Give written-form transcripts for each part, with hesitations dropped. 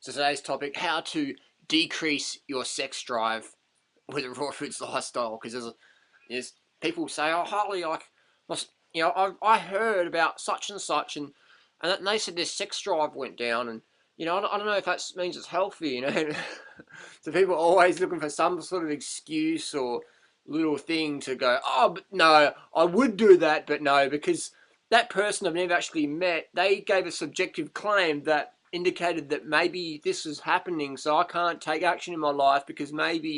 So today's topic: how to decrease your sex drive with a raw foods lifestyle. Because there's people say, "Oh, Harley, like, I heard about such and such, and they said their sex drive went down, and I don't know if that means it's healthy, So people are always looking for some sort of excuse or little thing to go, oh, but no, I would do that, but no, because that person I've never actually met, they gave a subjective claim that indicated that maybe this is happening, so I can't take action in my life because maybe,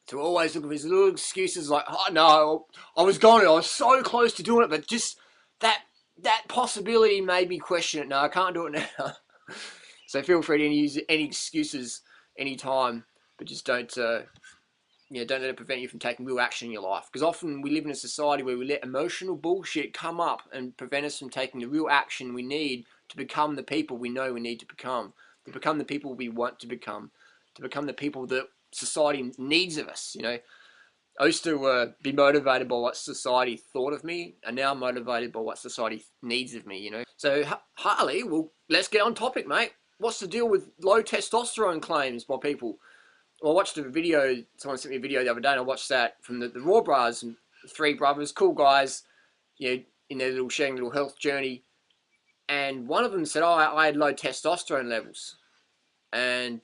to always look for these little excuses like, oh no, I was so close to doing it, but just that possibility made me question it. No, I can't do it now. So feel free to use any excuses anytime, but just don't let it prevent you from taking real action in your life. Because often we live in a society where we let emotional bullshit come up and prevent us from taking the real action we need to become the people we know we need to become the people we want to become the people that society needs of us. I used to be motivated by what society thought of me, and now I'm motivated by what society needs of me. So Harley, well, let's get on topic, mate. What's the deal with low testosterone claims by people? Well, I watched a video, someone sent me a video the other day, and I watched that from the Raw Bras, and three brothers, cool guys, in their sharing little health journey. And one of them said, oh, I had low testosterone levels. And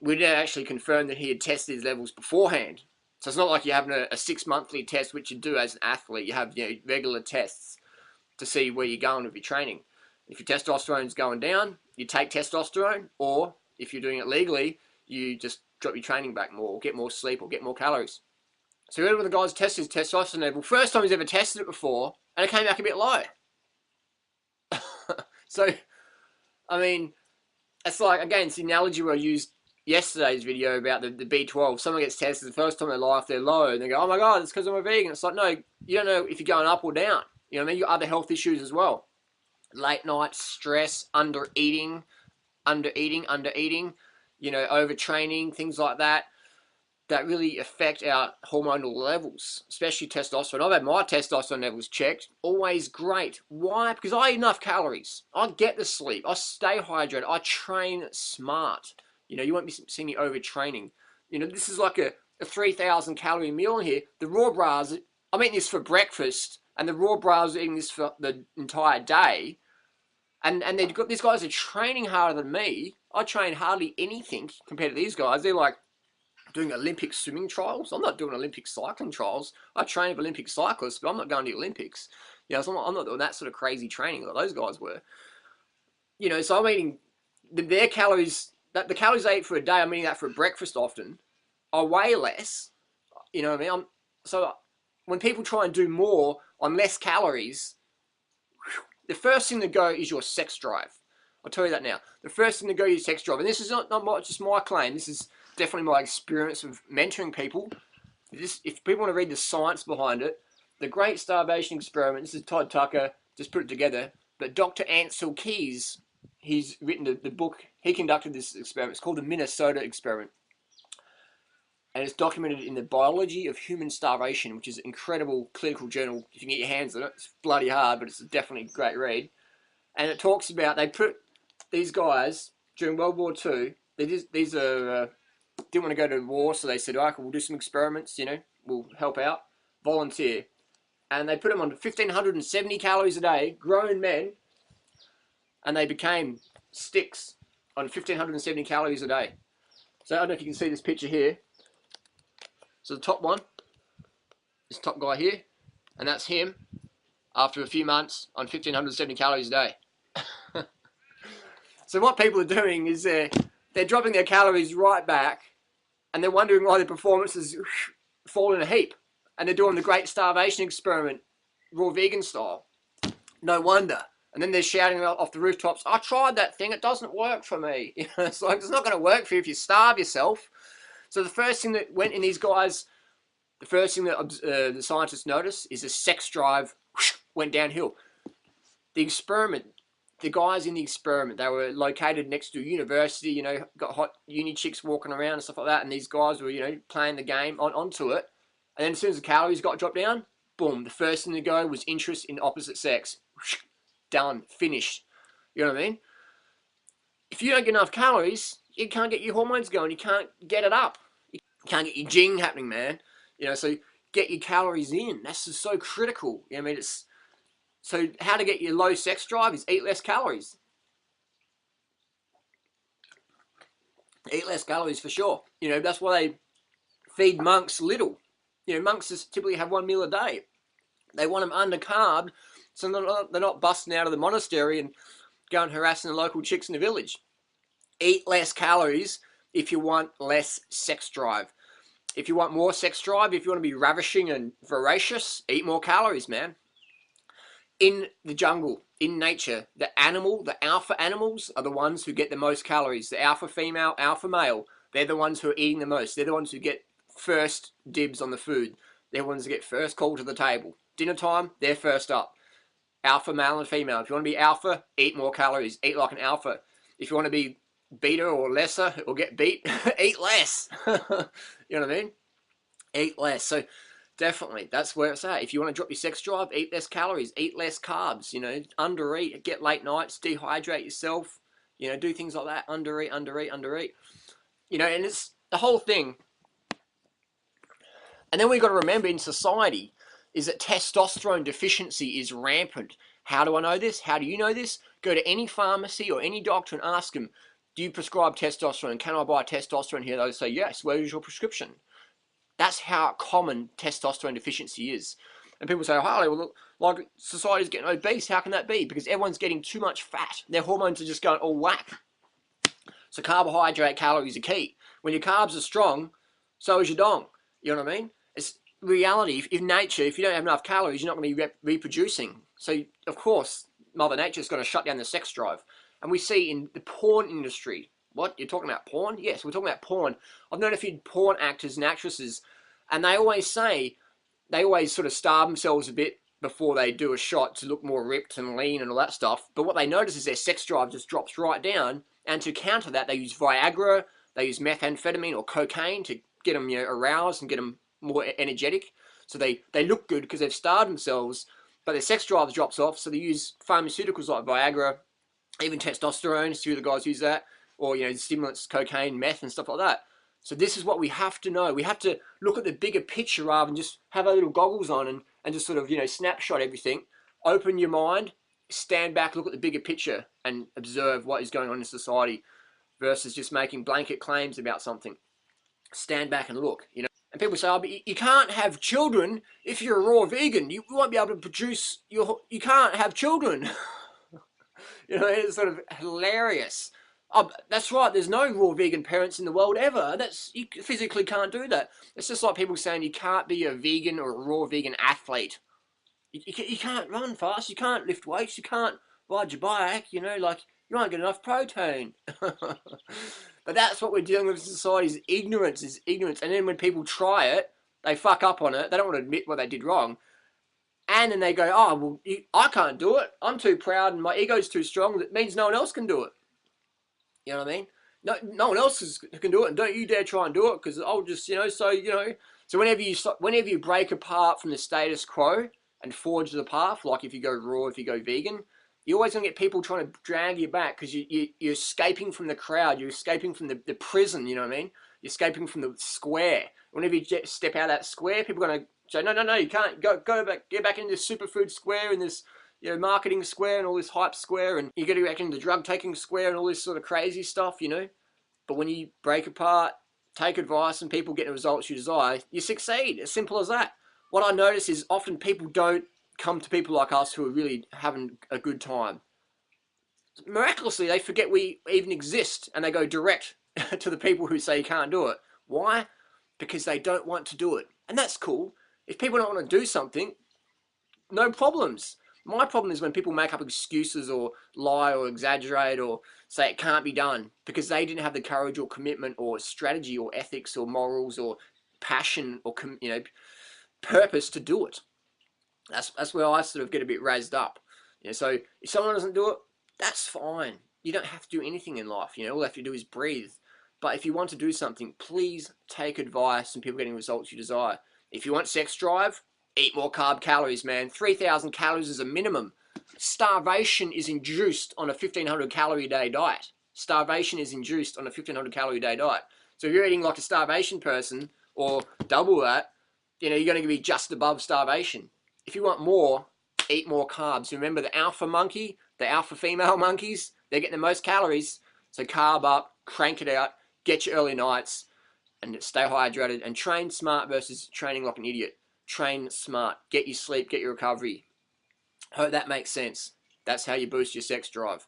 we didn't actually confirm that he had tested his levels beforehand. So it's not like you're having a 6-monthly test, which you do as an athlete. You have regular tests to see where you're going with your training. If your testosterone's going down, you take testosterone, or if you're doing it legally, you just drop your training back more, or get more sleep, or get more calories. So one of the guys tested his testosterone level. First time he's ever tested it before, and it came back a bit low. So, I mean, it's like, again, it's the analogy where I used yesterday's video about the B12. Someone gets tested the first time in their life, they're low, and they go, oh my God, it's because I'm a vegan. It's like, no, you don't know if you're going up or down. You know what I mean? You've got other health issues as well. Late night stress, undereating, overtraining, things like that really affect our hormonal levels, especially testosterone. I've had my testosterone levels checked, always great. Why? Because I eat enough calories. I get the sleep. I stay hydrated. I train smart. You won't be seeing me overtraining. This is like a 3,000 calorie meal in here. The Raw Bras, I'm eating this for breakfast, and the Raw Bras are eating this for the entire day. And these guys are training harder than me. I train hardly anything compared to these guys. They're like doing Olympic swimming trials. I'm not doing Olympic cycling trials. I train with Olympic cyclists, but I'm not going to the Olympics. So I'm not doing that sort of crazy training that those guys were. So I'm eating their calories, the calories I eat for a day, I'm eating that for breakfast often. I weigh less. You know what I mean? So when people try and do more on less calories, the first thing to go is your sex drive. I'll tell you that now. The first thing to go is your sex drive. And this is not just my claim. This is definitely my experience of mentoring people. If people want to read the science behind it, the Great Starvation Experiment, this is Todd Tucker, just put it together. But Dr. Ansel Keys, he's written the book. He conducted this experiment. It's called the Minnesota Experiment. And it's documented in the Biology of Human Starvation, which is an incredible clinical journal. If you can get your hands on it, it's bloody hard, but it's definitely a great read. And it talks about, they put these guys during World War II, these are didn't want to go to war, so they said, we'll do some experiments, we'll help out, volunteer. And they put them on 1,570 calories a day, grown men, and they became sticks on 1,570 calories a day. So I don't know if you can see this picture here. So the top one, this top guy here, and that's him after a few months on 1,570 calories a day. So what people are doing is they're dropping their calories right back, and they're wondering why their performances fall in a heap. And they're doing the Great Starvation Experiment, raw vegan style. No wonder. And then they're shouting off the rooftops, I tried that thing, it doesn't work for me. It's like, it's not going to work for you if you starve yourself. So the first thing that went in these guys, the first thing that the scientists noticed is the sex drive went downhill. The experiment, the guys in the experiment, they were located next to a university, got hot uni chicks walking around and stuff like that, and these guys were, playing the game onto it. And then as soon as the calories got dropped down, boom, the first thing to go was interest in opposite sex. Done, finished. You know what I mean? if you don't get enough calories, you can't get your hormones going. You can't get it up. You can't get your jing happening, man. So get your calories in. That's just so critical. I mean, it's so how to get your low sex drive is eat less calories. Eat less calories for sure. That's why they feed monks little. Monks just typically have one meal a day. They want them under-carbed, so they're not busting out of the monastery and going harassing the local chicks in the village. Eat less calories if you want less sex drive. If you want more sex drive, if you want to be ravishing and voracious, eat more calories, man. In the jungle, in nature, the alpha animals are the ones who get the most calories. The alpha female, alpha male, they're the ones who are eating the most. They're the ones who get first dibs on the food. They're the ones who get first call to the table. Dinner time, they're first up. Alpha male and female. If you want to be alpha, eat more calories. Eat like an alpha. If you want to be beta or lesser or get beat, eat less. You know what I mean? Eat less. So definitely, that's where it's at. If you want to drop your sex drive, eat less calories, eat less carbs, undereat, get late nights, dehydrate yourself, do things like that, undereat. And it's the whole thing. And then we've got to remember in society is that testosterone deficiency is rampant. How do I know this? How do you know this? Go to any pharmacy or any doctor and ask them, do you prescribe testosterone? Can I buy testosterone here? They'll say, yes, where is your prescription? That's how common testosterone deficiency is. And people say, Harley, well, like society's getting obese. How can that be? Because everyone's getting too much fat. Their hormones are just going all whack. So carbohydrate, calories are key. When your carbs are strong, so is your dong. You know what I mean? It's reality. In nature, if you don't have enough calories, you're not going to be reproducing. So, of course, Mother Nature's going to shut down the sex drive. And we see in the porn industry, what? You're talking about porn? Yes, we're talking about porn. I've known a few porn actors and actresses, and they always sort of starve themselves a bit before they do a shot to look more ripped and lean and all that stuff. But what they notice is their sex drive just drops right down. And to counter that, they use Viagra, they use methamphetamine or cocaine to get them aroused and get them more energetic. So they look good because they've starved themselves, but their sex drive drops off. So they use pharmaceuticals like Viagra, even testosterone. A few of the guys use that, or stimulants, cocaine, meth, and stuff like that. So this is what we have to know. We have to look at the bigger picture rather than just have our little goggles on and just sort of snapshot everything. Open your mind, stand back, look at the bigger picture, and observe what is going on in society versus just making blanket claims about something. Stand back and look. And people say, oh, but you can't have children if you're a raw vegan. You won't be able to produce you can't have children. It's sort of hilarious. Oh, that's right, there's no raw vegan parents in the world ever. You physically can't do that. It's just like people saying you can't be a vegan or a raw vegan athlete. You can't run fast, you can't lift weights, you can't ride your bike, like you won't get enough protein. But that's what we're dealing with in society is ignorance. And then when people try it, they fuck up on it. They don't want to admit what they did wrong. And then they go, oh, well, I can't do it. I'm too proud and my ego's too strong. That means no one else can do it. You know what I mean? No one else can do it. And don't you dare try and do it because I'll just, So whenever you break apart from the status quo and forge the path, like if you go raw, if you go vegan, you're always going to get people trying to drag you back because you're escaping from the crowd. You're escaping from the prison, you know what I mean? You're escaping from the square. Whenever you step out of that square, people are going to say, no, you can't. Go back, get back into this superfood square and this marketing square and all this hype square. And you got to go back into the drug-taking square and all this sort of crazy stuff, But when you break apart, take advice and people get the results you desire, you succeed. As simple as that. What I notice is often people don't come to people like us who are really having a good time. Miraculously, they forget we even exist and they go direct to the people who say you can't do it. Why? Because they don't want to do it. And that's cool. If people don't want to do something, no problems. My problem is when people make up excuses or lie or exaggerate or say it can't be done because they didn't have the courage or commitment or strategy or ethics or morals or passion or purpose to do it. That's where I sort of get a bit raised up. So if someone doesn't do it, that's fine. You don't have to do anything in life. All you have to do is breathe. But if you want to do something, please take advice from people getting results you desire. If you want sex drive, eat more calories, man. 3,000 calories is a minimum. Starvation is induced on a 1,500 calorie a day diet. starvation is induced on a 1500 calorie a day diet. So if you're eating like a starvation person or double that, you're going to be just above starvation. If you want more, eat more carbs. Remember the alpha monkey, the alpha female monkeys, they're getting the most calories. So carb up, crank it out, get your early nights, and stay hydrated, and train smart versus training like an idiot. Train smart. Get your sleep, get your recovery. Hope that makes sense. That's how you boost your sex drive.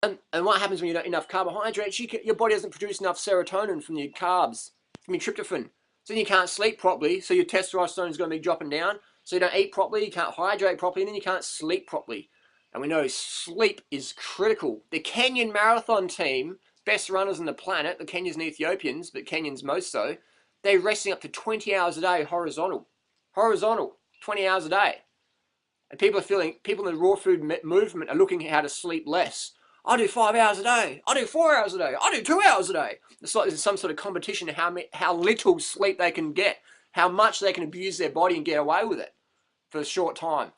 And what happens when you don't eat enough carbohydrates? Your body doesn't produce enough serotonin from your carbs, from your tryptophan. So then you can't sleep properly, so your testosterone is going to be dropping down. So you don't eat properly, you can't hydrate properly, and then you can't sleep properly. And we know sleep is critical. The Kenyan marathon team, best runners on the planet, the Kenyans and Ethiopians, but Kenyans most so, they're resting up to 20 hours a day horizontal. Horizontal, 20 hours a day. And people in the raw food movement are looking at how to sleep less. I do 5 hours a day. I do 4 hours a day. I do 2 hours a day. It's like there's some sort of competition in how little sleep they can get, how much they can abuse their body and get away with it for a short time.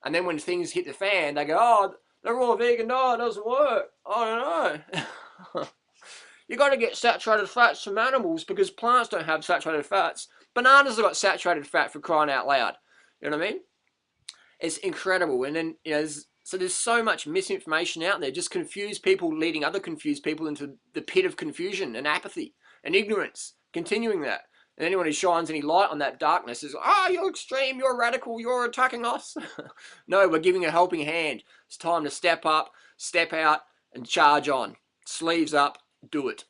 And then when things hit the fan, they go, oh, the raw vegan diet doesn't work. I don't know. You got to get saturated fats from animals because plants don't have saturated fats. Bananas have got saturated fat, for crying out loud. You know what I mean? It's incredible. And then, so there's so much misinformation out there, just confused people, leading other confused people into the pit of confusion and apathy and ignorance, continuing that. And anyone who shines any light on that darkness is, you're extreme, you're radical, you're attacking us. No, we're giving a helping hand. It's time to step up, step out, and charge on. Sleeves up, do it.